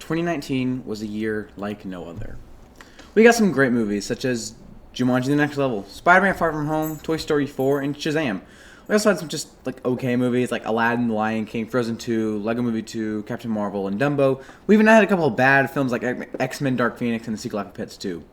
2019 was a year like no other. We got some great movies such as Jumanji: The Next Level, Spider-Man: Far From Home, Toy Story 4, and Shazam. We also had some just okay movies like Aladdin, The Lion King, Frozen 2, Lego Movie 2, Captain Marvel, and Dumbo. We even had a couple of bad films like X-Men: Dark Phoenix and The Secret Life of Pets 2.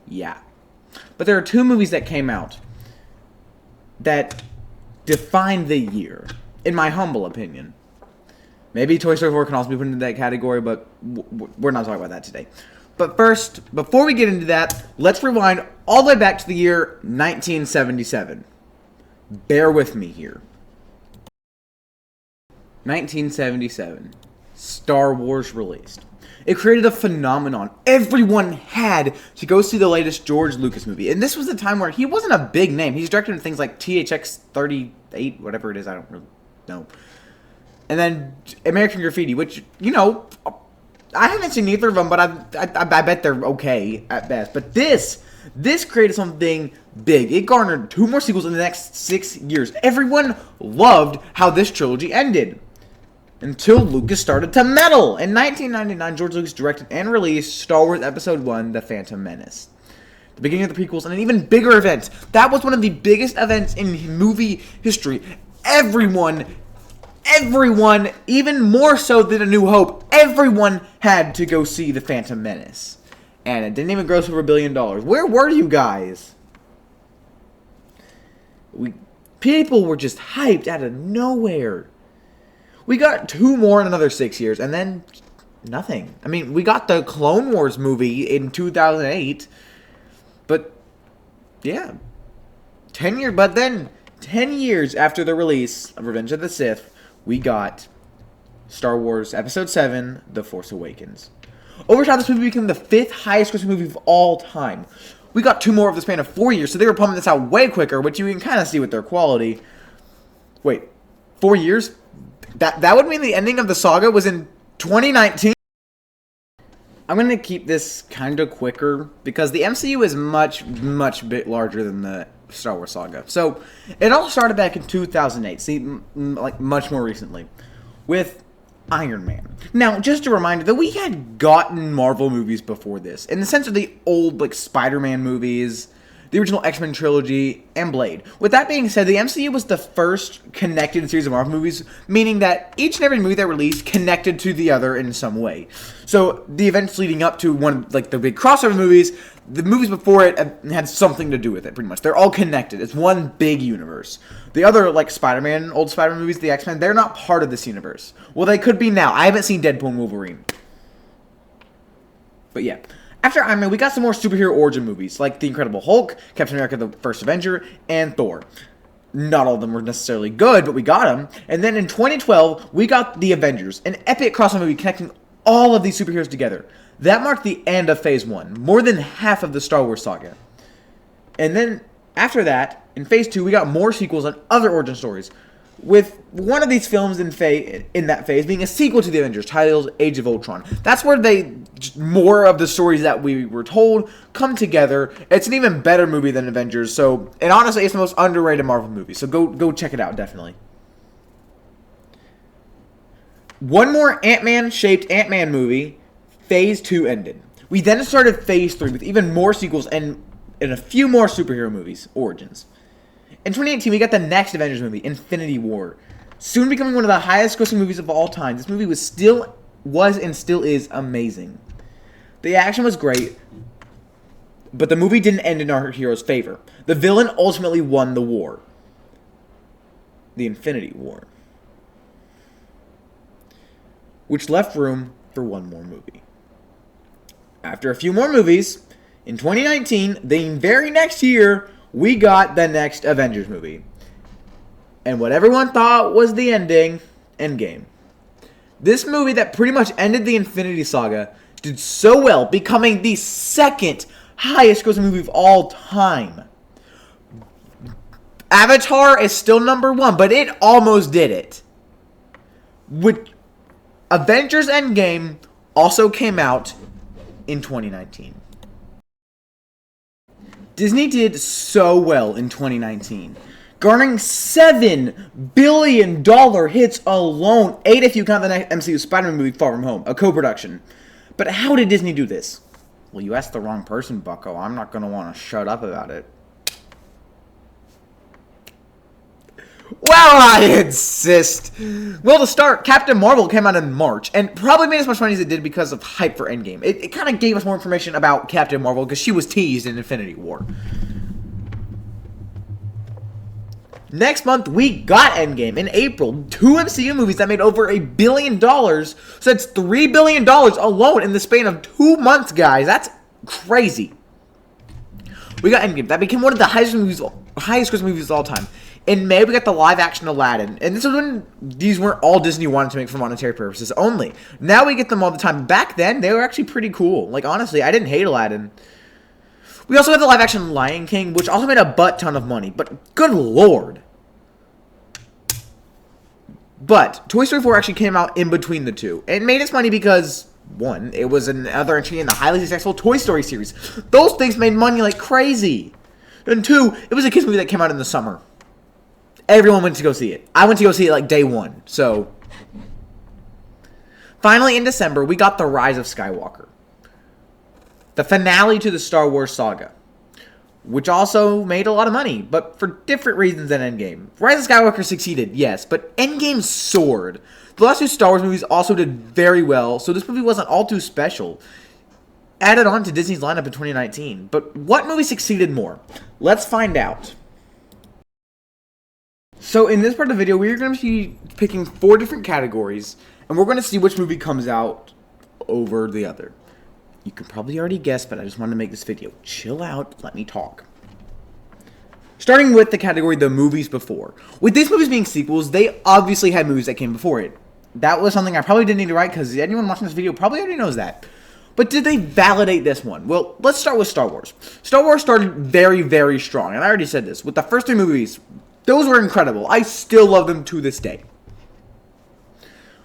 Yeah. But there are two movies that came out that defined the year, in my humble opinion. Maybe Toy Story 4 can also be put into that category, but we're not talking about that today. But first, before we get into that, let's rewind all the way back to the year 1977. Bear with me here. 1977. Star Wars released. It created a phenomenon. Everyone had to go see the latest George Lucas movie. And this was the time where he wasn't a big name. He's directed things like THX 38, whatever it is, I don't really know. And then American Graffiti, which, I haven't seen either of them, but I bet they're okay at best. But this created something big. It garnered 2 more sequels in the next 6 years. Everyone loved how this trilogy ended. Until Lucas started to meddle. In 1999, George Lucas directed and released Star Wars Episode 1, The Phantom Menace. The beginning of the prequels and an even bigger event. That was one of the biggest events in movie history. Everyone, even more so than A New Hope, everyone had to go see The Phantom Menace. And it didn't even gross over $1 billion. Where were you guys? People were just hyped out of nowhere. We got 2 more in another 6 years, and then nothing. I mean, we got the Clone Wars movie in 2008, but yeah, 10 years after the release of Revenge of the Sith, we got Star Wars Episode 7, The Force Awakens. Over time, this movie became the 5th highest grossing movie of all time. We got 2 more of the span of 4 years, so they were pumping this out way quicker, which you can kind of see with their quality. Wait, 4 years? That would mean the ending of the saga was in 2019? I'm going to keep this kind of quicker because the MCU is much bit larger than the Star Wars saga. So, it all started back in 2008, like much more recently, with Iron Man. Now, just a reminder that we had gotten Marvel movies before this, in the sense of the old Spider-Man movies, the original X-Men trilogy, and Blade. With that being said, the MCU was the first connected series of Marvel movies, meaning that each and every movie that released connected to the other in some way. So, the events leading up to one, the big crossover movies, the movies before it had something to do with it, pretty much. They're all connected. It's one big universe. The other, Spider-Man, old Spider-Man movies, the X-Men, they're not part of this universe. Well, they could be now. I haven't seen Deadpool and Wolverine. But yeah. After Iron Man, we got some more superhero origin movies, like The Incredible Hulk, Captain America: The First Avenger, and Thor. Not all of them were necessarily good, but we got them. And then in 2012, we got The Avengers, an epic crossover movie connecting all of these superheroes together. That marked the end of Phase 1, more than half of the Star Wars saga. And then, after that, in Phase 2, we got more sequels and other origin stories, with one of these films in that phase being a sequel to The Avengers, titled Age of Ultron. That's where more of the stories that we were told come together. It's an even better movie than Avengers, and honestly, it's the most underrated Marvel movie, so go check it out, definitely. One more Ant-Man-shaped Ant-Man movie, Phase 2 ended. We then started Phase 3 with even more sequels and a few more superhero movies, origins. In 2018, we got the next Avengers movie, Infinity War. Soon becoming one of the highest grossing movies of all time. This movie was and still is amazing. The action was great, but the movie didn't end in our hero's favor. The villain ultimately won the war. The Infinity War. Which left room for one more movie. After a few more movies, in 2019, the very next year, we got the next Avengers movie. And what everyone thought was the ending, Endgame. This movie that pretty much ended the Infinity Saga did so well, becoming the 2nd highest grossing movie of all time. Avatar is still number 1, but it almost did it. Avengers Endgame also came out in 2019. Disney did so well in 2019, garnering $7 billion hits alone, 8 if you count the next MCU Spider-Man movie, Far From Home, a co-production. But how did Disney do this? Well, you asked the wrong person, bucko. I'm not going to want to shut up about it. Well, I insist. Well, to start, Captain Marvel came out in March, and probably made as much money as it did because of hype for Endgame. It kind of gave us more information about Captain Marvel, because she was teased in Infinity War. Next month, we got Endgame in April. 2 MCU movies that made over $1 billion. So that's $3 billion alone in the span of 2 months, guys. That's crazy. We got Endgame. That became one of the highest grossing movies of all time. In May, we got the live-action Aladdin. And this was when these weren't all Disney wanted to make for monetary purposes only. Now we get them all the time. Back then, they were actually pretty cool. Like, honestly, I didn't hate Aladdin. We also had the live-action Lion King, which also made a butt-ton of money. But, good lord. But, Toy Story 4 actually came out in between the two. It made its money because, one, it was another entry in the highly successful Toy Story series. Those things made money like crazy. And two, it was a kids movie that came out in the summer. Everyone went to go see it. I went to go see it like day one. So, finally in December, we got The Rise of Skywalker. The finale to the Star Wars saga. Which also made a lot of money, but for different reasons than Endgame. Rise of Skywalker succeeded, yes, but Endgame soared. The last 2 Star Wars movies also did very well, so this movie wasn't all too special. Added on to Disney's lineup in 2019. But what movie succeeded more? Let's find out. So in this part of the video, we're going to be picking 4 different categories, and we're going to see which movie comes out over the other. You can probably already guess, but I just wanted to make this video. Chill out, let me talk. Starting with the category The Movies Before. With these movies being sequels, they obviously had movies that came before it. That was something I probably didn't need to write, because anyone watching this video probably already knows that. But did they validate this one? Well, let's start with Star Wars. Star Wars started very, very strong, and I already said this. With the first 3 movies, those were incredible. I still love them to this day.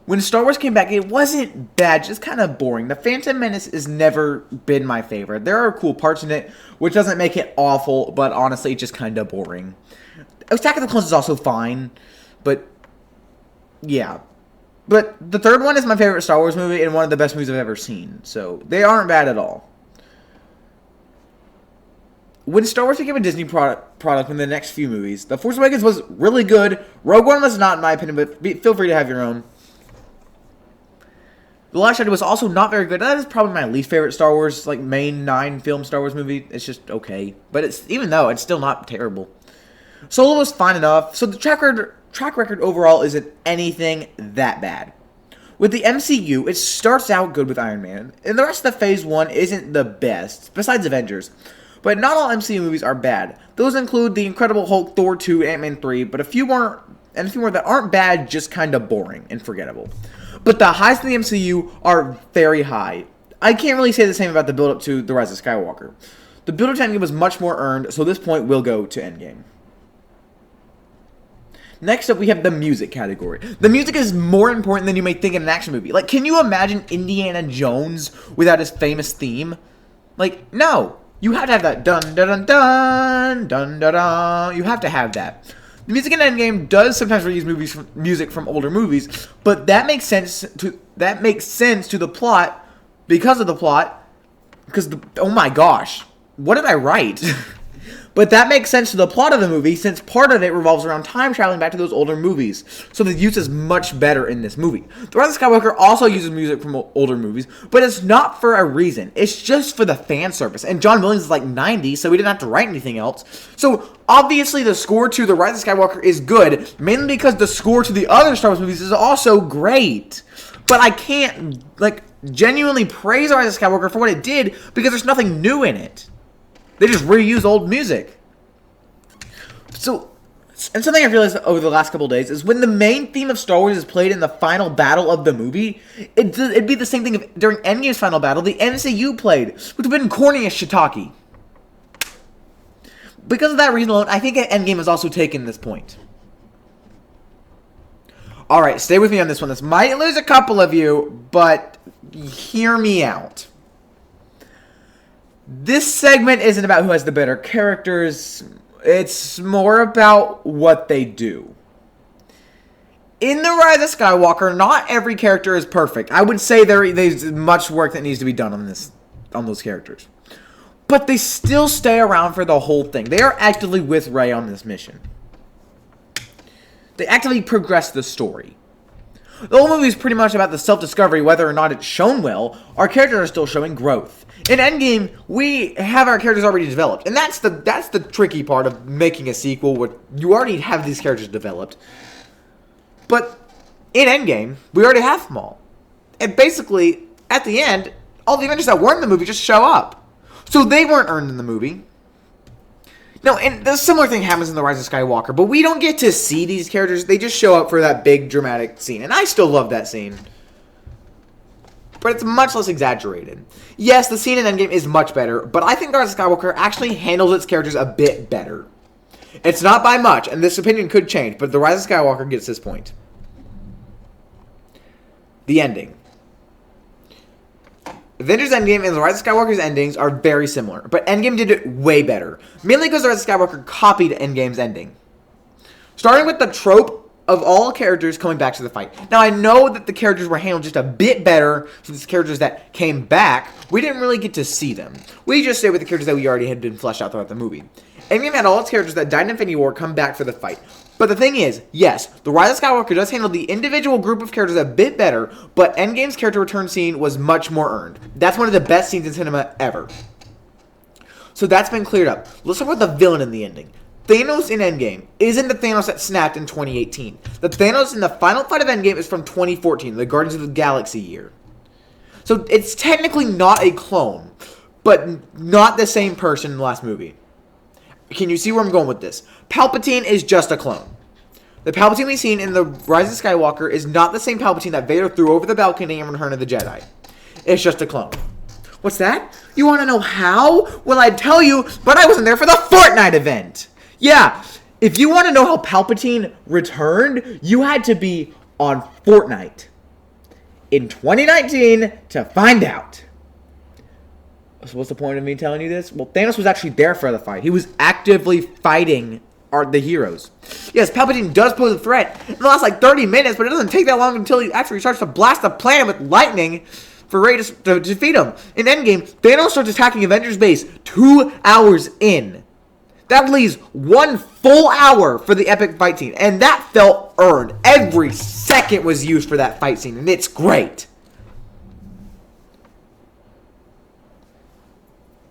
When Star Wars came back, it wasn't bad, just kind of boring. The Phantom Menace has never been my favorite. There are cool parts in it, which doesn't make it awful, but honestly, just kind of boring. Attack of the Clones is also fine, but yeah. But the third one is my favorite Star Wars movie and one of the best movies I've ever seen, so they aren't bad at all. When Star Wars became a Disney product in the next few movies, The Force Awakens was really good. Rogue One was not, in my opinion, but feel free to have your own. The Last Jedi was also not very good. That is probably my least favorite Star Wars, like, main 9-film Star Wars movie. It's just okay. But even though, it's still not terrible. Solo was fine enough. So the track record overall isn't anything that bad. With the MCU, it starts out good with Iron Man. And the rest of the Phase 1 isn't the best, besides Avengers. But not all MCU movies are bad. Those include The Incredible Hulk, Thor 2, Ant-Man 3, but a few more that aren't bad, just kind of boring and forgettable. But the highs in the MCU are very high. I can't really say the same about the build-up to The Rise of Skywalker. The build-up to Endgame was much more earned, so this point will go to Endgame. Next up, we have the music category. The music is more important than you may think in an action movie. Like, can you imagine Indiana Jones without his famous theme? Like, no. You have to have that dun-dun-dun-dun, dun-dun-dun. You have to have that. The music in Endgame does sometimes reuse music from older movies, but that makes sense to the plot because of the plot. Oh my gosh, what did I write? But that makes sense to the plot of the movie since part of it revolves around time traveling back to those older movies. So the use is much better in this movie. The Rise of Skywalker also uses music from older movies, but it's not for a reason. It's just for the fan service. And John Williams is like 90, so he didn't have to write anything else. So obviously the score to The Rise of Skywalker is good, mainly because the score to the other Star Wars movies is also great. But I can't, genuinely praise The Rise of Skywalker for what it did because there's nothing new in it. They just reuse old music. So, and something I've realized over the last couple of days is when the main theme of Star Wars is played in the final battle of the movie, it'd be the same thing if during Endgame's final battle, the MCU played, which would have been corny as shiitake. Because of that reason alone, I think Endgame has also taken this point. Alright, stay with me on this one. This might lose a couple of you, but hear me out. This segment isn't about who has the better characters. It's more about what they do. in The Rise of Skywalker, not every character is perfect. I would say there's much work that needs to be done on those characters. But they still stay around for the whole thing. They are actively with Rey on this mission. They actively progress the story. The whole movie is pretty much about the self-discovery, whether or not it's shown well. Our characters are still showing growth. In Endgame, we have our characters already developed, and that's the tricky part of making a sequel, where you already have these characters developed. But in Endgame, we already have them all. And basically, at the end, all the Avengers that weren't in the movie just show up. So they weren't earned in the movie. No, and the similar thing happens in The Rise of Skywalker, but we don't get to see these characters. They just show up for that big dramatic scene, and I still love that scene. But it's much less exaggerated. Yes, the scene in Endgame is much better, but I think The Rise of Skywalker actually handles its characters a bit better. It's not by much, and this opinion could change, but The Rise of Skywalker gets this point. The ending. Avengers Endgame and The Rise of Skywalker's endings are very similar, but Endgame did it way better. Mainly because The Rise of Skywalker copied Endgame's ending. Starting with the trope of all characters coming back to the fight. Now, I know that the characters were handled just a bit better for the characters that came back. We didn't really get to see them. We just stayed with the characters that we already had been fleshed out throughout the movie. Endgame had all its characters that died in Infinity War come back for the fight. But the thing is, yes, The Rise of Skywalker does handle the individual group of characters a bit better, but Endgame's character return scene was much more earned. That's one of the best scenes in cinema ever. So that's been cleared up. Let's talk about the villain in the ending. Thanos in Endgame isn't the Thanos that snapped in 2018. The Thanos in the final fight of Endgame is from 2014, the Guardians of the Galaxy year. So it's technically not a clone, but not the same person in the last movie. Can you see where I'm going with this? Palpatine is just a clone. The Palpatine we've seen in The Rise of Skywalker is not the same Palpatine that Vader threw over the balcony in Return of the Jedi. It's just a clone. What's that? You want to know how? Well, I'd tell you, but I wasn't there for the Fortnite event. Yeah, if you want to know how Palpatine returned, you had to be on Fortnite in 2019 to find out. So what's the point of me telling you this? Well, Thanos was actually there for the fight. He was actively fighting the heroes. Yes, Palpatine does pose a threat. It lasts like 30 minutes, but it doesn't take that long until he actually starts to blast the planet with lightning for Rey to defeat him. In Endgame, Thanos starts attacking Avengers base 2 hours in. That leaves 1 full hour for the epic fight scene, and that felt earned. Every second was used for that fight scene, and it's great.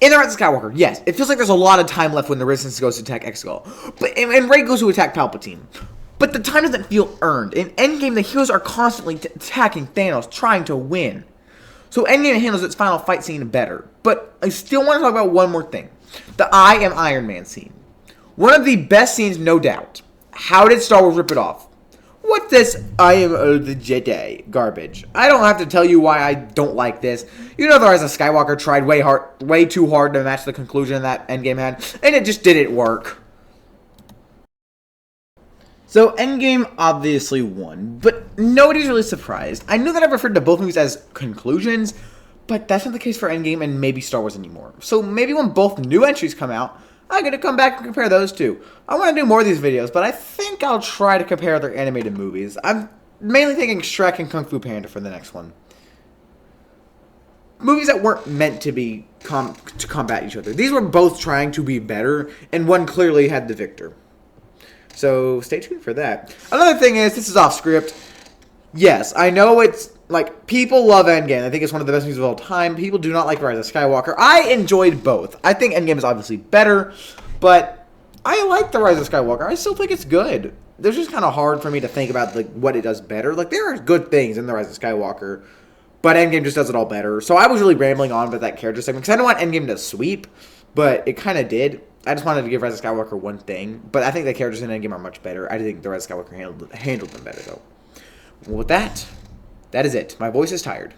In The Rise of Skywalker, yes, it feels like there's a lot of time left when the Resistance goes to attack Exegol, and Rey goes to attack Palpatine. But the time doesn't feel earned. In Endgame, the heroes are constantly attacking Thanos, trying to win. So Endgame handles its final fight scene better. But I still want to talk about one more thing. The I Am Iron Man scene. One of the best scenes, no doubt. How did Star Wars rip it off? What's this I am the Jedi garbage? I don't have to tell you why I don't like this. You know, The Rise of Skywalker tried way too hard to match the conclusion that Endgame had, and it just didn't work. So Endgame obviously won, but nobody's really surprised. I know that I've referred to both movies as conclusions, but that's not the case for Endgame and maybe Star Wars anymore. So maybe when both new entries come out, I'm going to come back and compare those two. I want to do more of these videos, but I think I'll try to compare other animated movies. I'm mainly thinking Shrek and Kung Fu Panda for the next one. Movies that weren't meant to be to combat each other. These were both trying to be better, and one clearly had the victor. So stay tuned for that. Another thing is, this is off script. Yes, I know it's like, people love Endgame. I think it's one of the best movies of all time. People do not like Rise of Skywalker. I enjoyed both. I think Endgame is obviously better, but I like the Rise of Skywalker. I still think it's good. It's just kind of hard for me to think about like what it does better. Like, there are good things in the Rise of Skywalker, but Endgame just does it all better. So I was really rambling on with that character segment because I don't want Endgame to sweep, but it kind of did. I just wanted to give Rise of Skywalker one thing, but I think the characters in Endgame are much better. I think the Rise of Skywalker handled them better, though. Well, with that, that is it. My voice is tired.